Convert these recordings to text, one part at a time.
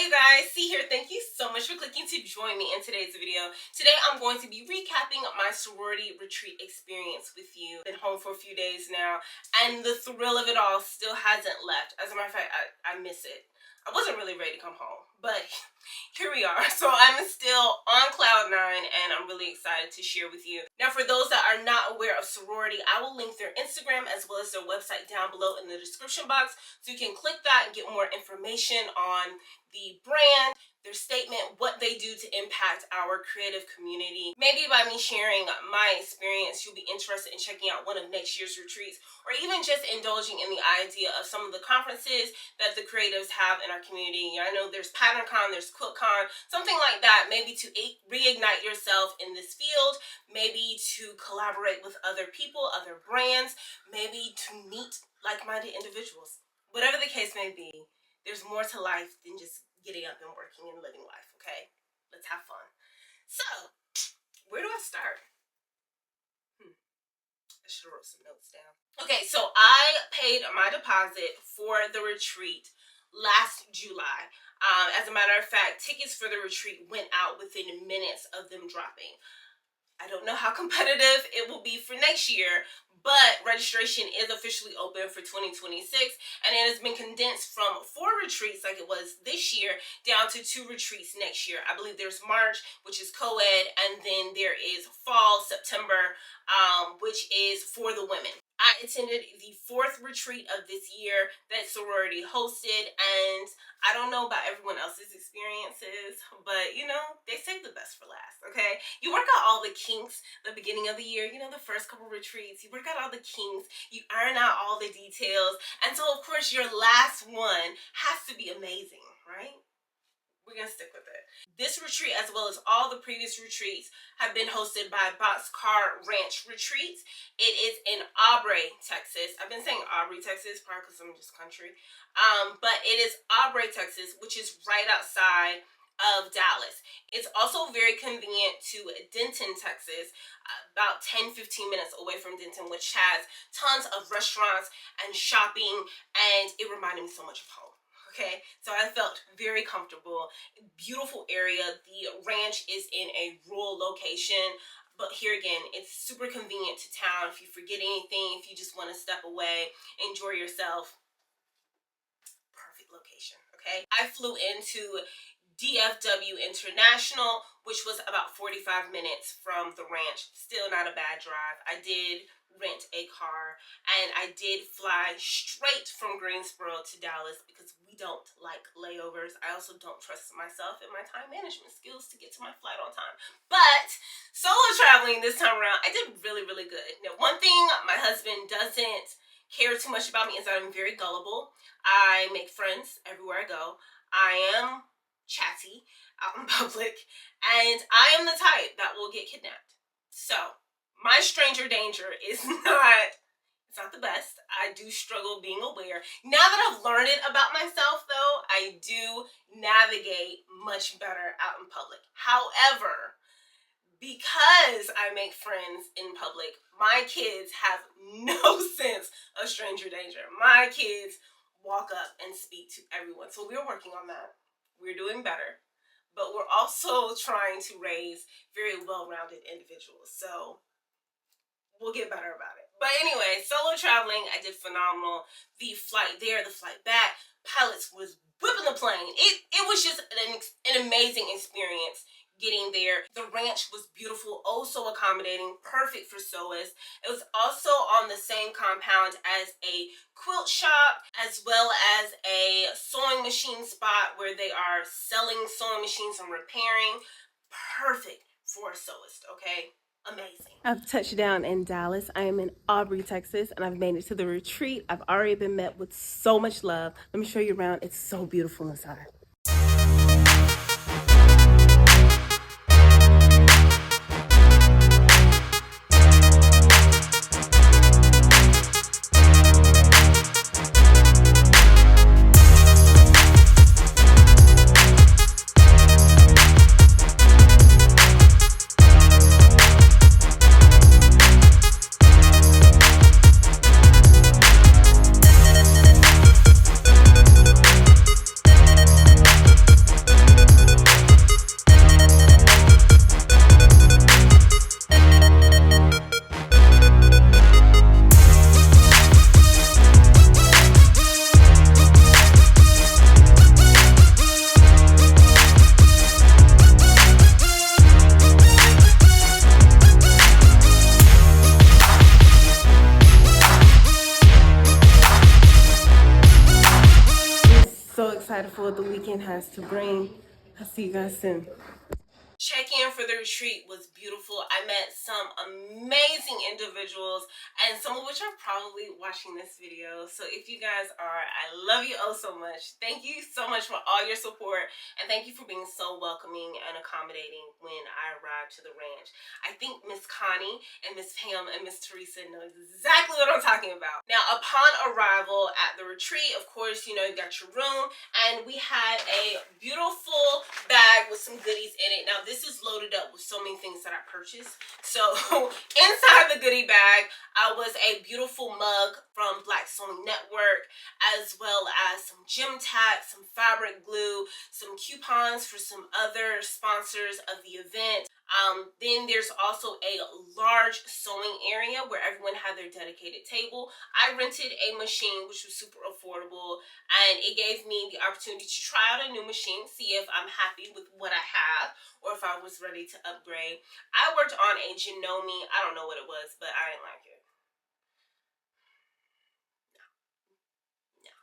Hey guys, C here. Thank you so much for clicking to join me in today's video. Today I'm going to be recapping my sorority retreat experience with you. Been home for a few days now and the thrill of it all still hasn't left. As a matter of fact, I miss it. I wasn't really ready to come home, but here we are. So I'm still on cloud 9 and I'm really excited to share with you. Now for those that are not aware of Sewrority, I will link their Instagram as well as their website down below in the description box, so you can click that and get more information on the brand, their statement, what they do to impact our creative community. Maybe by me sharing my experience, you'll be interested in checking out one of next year's retreats, or even just indulging in the idea of some of the conferences that the creatives have in our community. I know there's PatternCon, there's QuiltCon, something like that, maybe to reignite yourself in this field, maybe to collaborate with other people, other brands, maybe to meet like-minded individuals. Whatever the case may be, there's more to life than just getting up and working and living life, okay? Let's have fun. So, where do I start? I should have wrote some notes down. Okay, so I paid my deposit for the retreat last July. As a matter of fact, tickets for the retreat went out within minutes of them dropping. I don't know how competitive it will be for next year, but registration is officially open for 2026, and it has been condensed from 4 retreats like it was this year down to 2 retreats next year. I believe there's March, which is co-ed, and then there is fall, September, which is for the women. I attended the 4th retreat of this year that Sewrority hosted, and I don't know about everyone else's experiences, but you know, they save the best for last, okay? You work out all the kinks the beginning of the year, you know, the first couple retreats, you work out all the kinks, you iron out all the details, and so of course your last one has to be amazing, right? We're gonna stick with it. This retreat, as well as all the previous retreats, have been hosted by Boxcar Ranch Retreats. It is in Aubrey, Texas. I've been saying Aubrey, Texas, probably because I'm just country. But it is Aubrey, Texas, which is right outside of Dallas. It's also very convenient to Denton, Texas, about 10-15 minutes away from Denton, which has tons of restaurants and shopping, and it reminded me so much of home. Okay, so I felt very comfortable. Beautiful area. The ranch is in a rural location, but here again, it's super convenient to town. If you forget anything, if you just want to step away, enjoy yourself, perfect location, okay? I flew into DFW International, which was about 45 minutes from the ranch. Still not a bad drive. I did rent a car, and I did fly straight from Greensboro to Dallas because we don't like layovers. I also don't trust myself and my time management skills to get to my flight on time. But solo traveling this time around, I did really, really good. Now, one thing my husband doesn't care too much about me is that I'm very gullible. I make friends everywhere I go. I am chatty out in public, and I am the type that will get kidnapped. So my stranger danger is not the best. I do struggle being aware. Now that I've learned it about myself, though, I do navigate much better out in public. However, because I make friends in public, my kids have no sense of stranger danger. My kids walk up and speak to everyone. So we're working on that. We're doing better. But we're also trying to raise very well-rounded individuals. So we'll get better about it. But anyway, solo traveling, I did phenomenal. The flight there, the flight back, pilots was whipping the plane. It was just an amazing experience getting there. The ranch was beautiful, oh so accommodating, perfect for sewists. It was also on the same compound as a quilt shop, as well as a sewing machine spot where they are selling sewing machines and repairing. Perfect for a sewist, okay? Amazing. I've touched down in Dallas. I am in Aubrey, Texas, and I've made it to the retreat. I've already been met with so much love. Let me show you around. It's so beautiful inside. what the weekend has to bring. I'll see you guys soon. Check-in for the retreat was beautiful. I met some amazing individuals, and some of which are probably watching this video. So if you guys are, I love you oh so much. Thank you so much for all your support, and thank you for being so welcoming and accommodating when I arrived to the ranch. I think Miss Connie and Miss Pam and Miss Teresa know exactly what I'm talking about. Now, upon arrival at the retreat, of course, you know, you got your room, and we had a beautiful bag with some goodies in it. Now, this is loaded up with so many things that I purchased. So inside the goodie bag was a beautiful mug from Black Sewing Network, as well as some gym tack, some fabric glue, some coupons for some other sponsors of the event. Then there's also a large sewing area where everyone had their dedicated table. I rented a machine, which was super affordable, and it gave me the opportunity to try out a new machine, see if I'm happy with what I have, or if I was ready to upgrade. I worked on a Janome. I don't know what it was, but I didn't like it. No.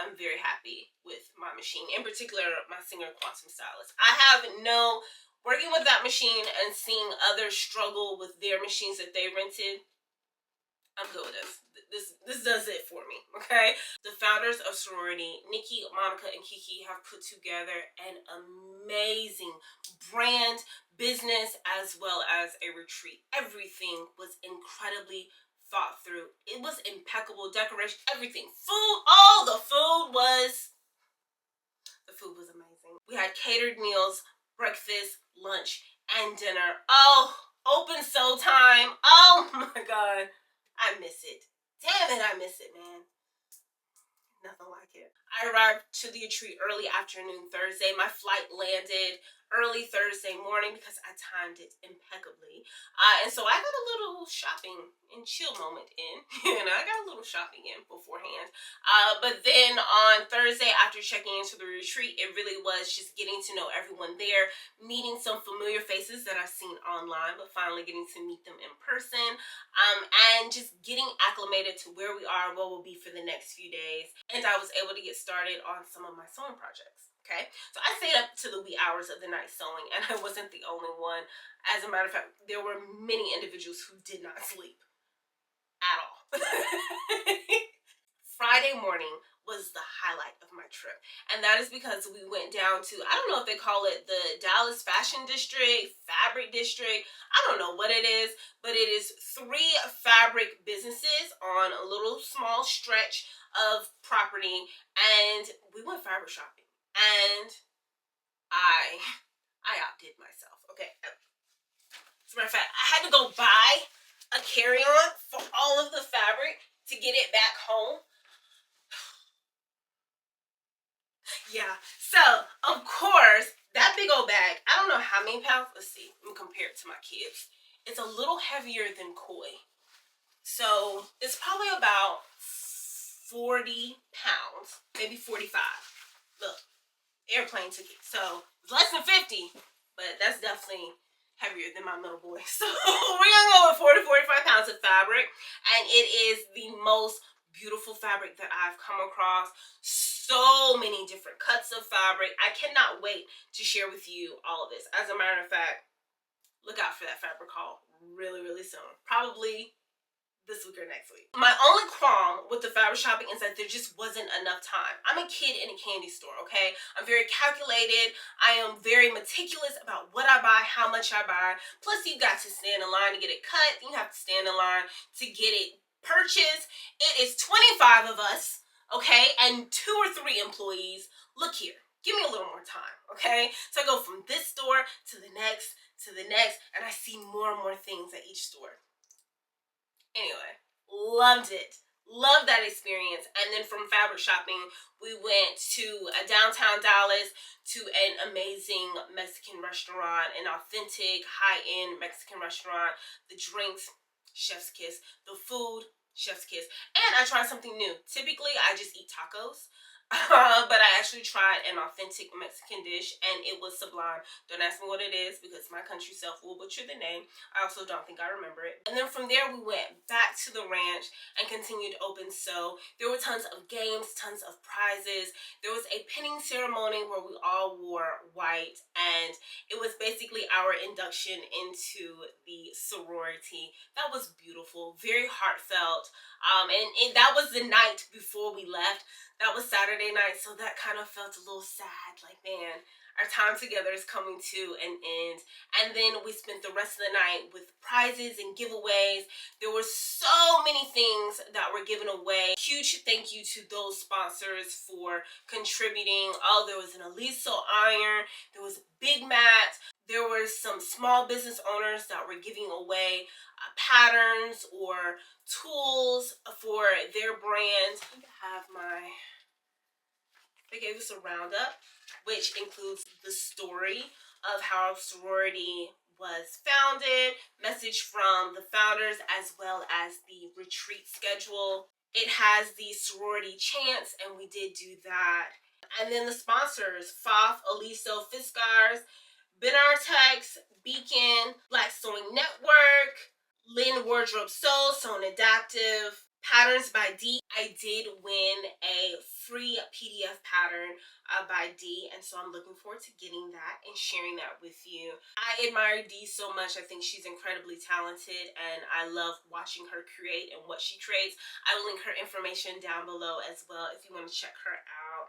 I'm very happy with my machine, in particular my Singer Quantum Stylist. I have no, working with that machine and seeing others struggle with their machines that they rented, I'm good with this. This does it for me, okay? The founders of Sewrority, Nikki, Monica, and Kiki, have put together an amazing brand, business, as well as a retreat. Everything was incredibly thought through. It was impeccable, decoration, everything. Food, the food was amazing. We had catered meals, breakfast, lunch, and dinner. Oh, open sew time. Oh my God. I miss it. Damn it, I miss it, man. Nothing like it. I arrived to the retreat early afternoon Thursday. My flight landed early Thursday morning because I timed it impeccably. And so I got a little shopping and chill moment in. I got a little shopping in beforehand. But then on Thursday, after checking into the retreat, it really was just getting to know everyone there, meeting some familiar faces that I've seen online, but finally getting to meet them in person, and just getting acclimated to where we are and what will be for the next few days. And I was able to get started on some of my sewing projects. Okay, so I stayed up to the wee hours of the night sewing, and I wasn't the only one. As a matter of fact, there were many individuals who did not sleep at all. Friday morning was the highlight of my trip, and that is because we went down to, I don't know if they call it the Dallas Fashion District, Fabric District, I don't know what it is, but it is 3 fabric businesses on a little small stretch of property, and we went fabric shopping. And I outdid myself. Okay. As a matter of fact, I had to go buy a carry-on for all of the fabric to get it back home. Yeah. So, of course, that big old bag, I don't know how many pounds. Let's see. Let me compare it to my kids. It's a little heavier than Koi. So, it's probably about 40 pounds, maybe 45. Look. Airplane ticket, so it's less than 50, but that's definitely heavier than my middle boy. So we're gonna go with 40 to 45 pounds of fabric, and it is the most beautiful fabric that I've come across. So many different cuts of fabric. I cannot wait to share with you all of this. As a matter of fact, look out for that fabric haul really soon, probably this week or next week. My only qualm with the fabric shopping is that there just wasn't enough time. I'm a kid in a candy store, okay? I'm very calculated. I am very meticulous about what I buy, how much I buy. Plus, you got to stand in line to get it cut. You have to stand in line to get it purchased. It is 25 of us, okay? And 2 or 3 employees. Look here. Give me a little more time, okay? So I go from this store to the next, and I see more and more things at each store. Anyway, loved it. Loved that experience. And then from fabric shopping, we went to a downtown Dallas to an amazing Mexican restaurant, an authentic, high-end Mexican restaurant. The drinks, chef's kiss. The food, chef's kiss. And I tried something new. Typically, I just eat tacos. But I actually tried an authentic Mexican dish, and it was sublime. Don't ask me what it is, because my country self will butcher the name. I also don't think I remember it. And then from there, we went back to the ranch and continued open. So there were tons of games, tons of prizes. There was a pinning ceremony where we all wore white, and it was basically our induction into the sorority. That was beautiful, very heartfelt. And that was the night before we left. That was Saturday night, so that kind of felt a little sad. Like, man, our time together is coming to an end. And then we spent the rest of the night with prizes and giveaways. There were so many things that were given away. Huge thank you to those sponsors for contributing. Oh, there was an Aliso iron. There was a Big Mat. There were some small business owners that were giving away patterns or tools for their brands. They gave us a roundup, which includes the story of how sorority was founded, message from the founders, as well as the retreat schedule. It has the sorority chants, and we did do that. And then the sponsors: Foth, Aliso, Fiskars, Benartex, Beacon, Black Sewing Network, Lynn Wardrobe Sewn Adaptive, Patterns by D. I did win a free PDF pattern by D, and so I'm looking forward to getting that and sharing that with you. I admire D so much. I think she's incredibly talented, and I love watching her create and what she creates. I will link her information down below as well if you want to check her out.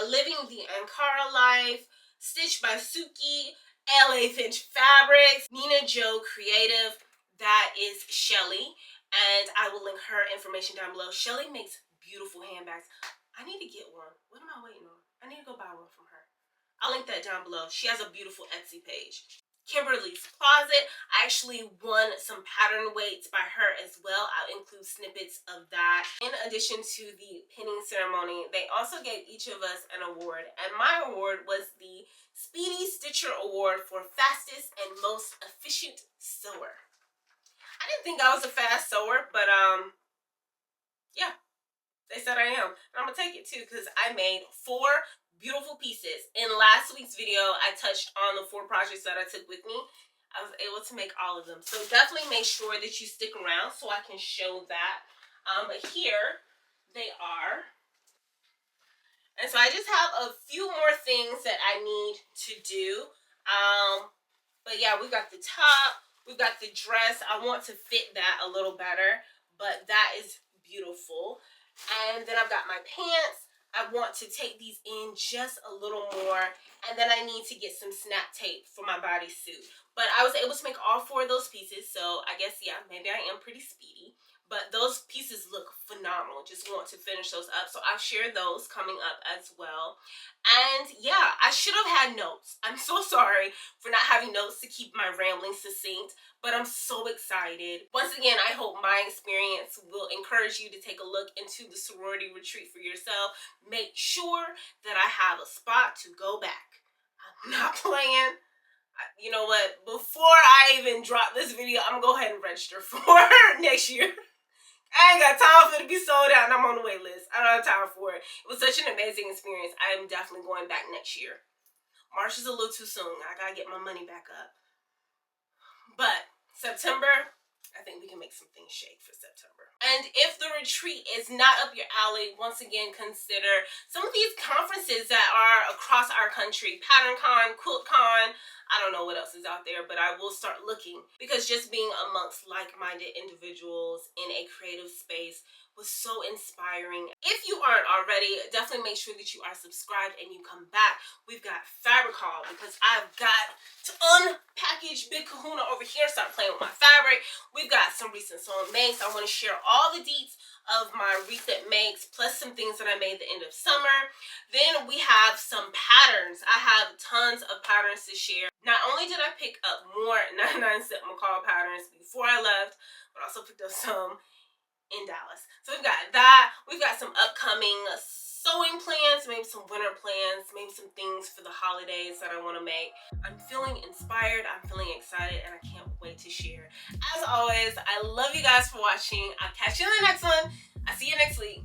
Living the Ankara Life, Stitched by Suki, LA Finch Fabrics, Nina Joe Creative, that is Shelly, and I will link her information down below. Shelly makes beautiful handbags. I need to get one. What am I waiting on? I need to go buy one from her. I'll link that down below. She has a beautiful Etsy page. Kimberly's Closet. I actually won some pattern weights by her as well. I'll include snippets of that. In addition to the pinning ceremony, they also gave each of us an award, and my award was the Speedy Stitcher Award for fastest and most efficient sewer. I didn't think I was a fast sewer, but yeah, they said I am. And I'm gonna take it too, because I made 4 beautiful pieces. In last week's video, I touched on the 4 projects that I took with me. I was able to make all of them. So definitely make sure that you stick around so I can show that. But here they are. And so I just have a few more things that I need to do. But yeah, we've got the top, we've got the dress. I want to fit that a little better, but that is beautiful. And then I've got my pants. I want to take these in just a little more, and then I need to get some snap tape for my bodysuit. But I was able to make all 4 of those pieces, so I guess, yeah, maybe I am pretty speedy. But those pieces look phenomenal. Just want to finish those up. So I'll share those coming up as well. And yeah, I should have had notes. I'm so sorry for not having notes to keep my rambling succinct, but I'm so excited. Once again, I hope my experience will encourage you to take a look into the sorority retreat for yourself. Make sure that I have a spot to go back. I'm not playing. You know what? Before I even drop this video, I'm gonna go ahead and register for next year. I ain't got time for it to be sold out, and I'm on the wait list. I don't have time for it. It was such an amazing experience. I am definitely going back next year. March is a little too soon. I gotta get my money back up. But September, I think we can make some things shake for September. And if the retreat is not up your alley, once again, consider some of these conferences that are across our country. Pattern Con, Quilt Con, I don't know what else is out there, but I will start looking, because just being amongst like-minded individuals in a creative space was so inspiring. If you aren't already, definitely make sure that you are subscribed and you come back. We've got fabric haul, because I've got to unpackage Big Kahuna over here, start playing with my fabric. We've got some recent sewing makes. I want to share all the deets of my recent makes, plus some things that I made at the end of summer. Then we have some patterns. I have tons of patterns to share. Not only did I pick up more 99-cent McCall patterns before I left, but I also picked up some in Dallas. So we've got that. We've got some upcoming sewing plans, maybe some winter plans, maybe some things for the holidays that I want to make. I'm feeling inspired, I'm feeling excited, and I can't wait to share. As always, I love you guys for watching. I'll catch you in the next one. I'll see you next week.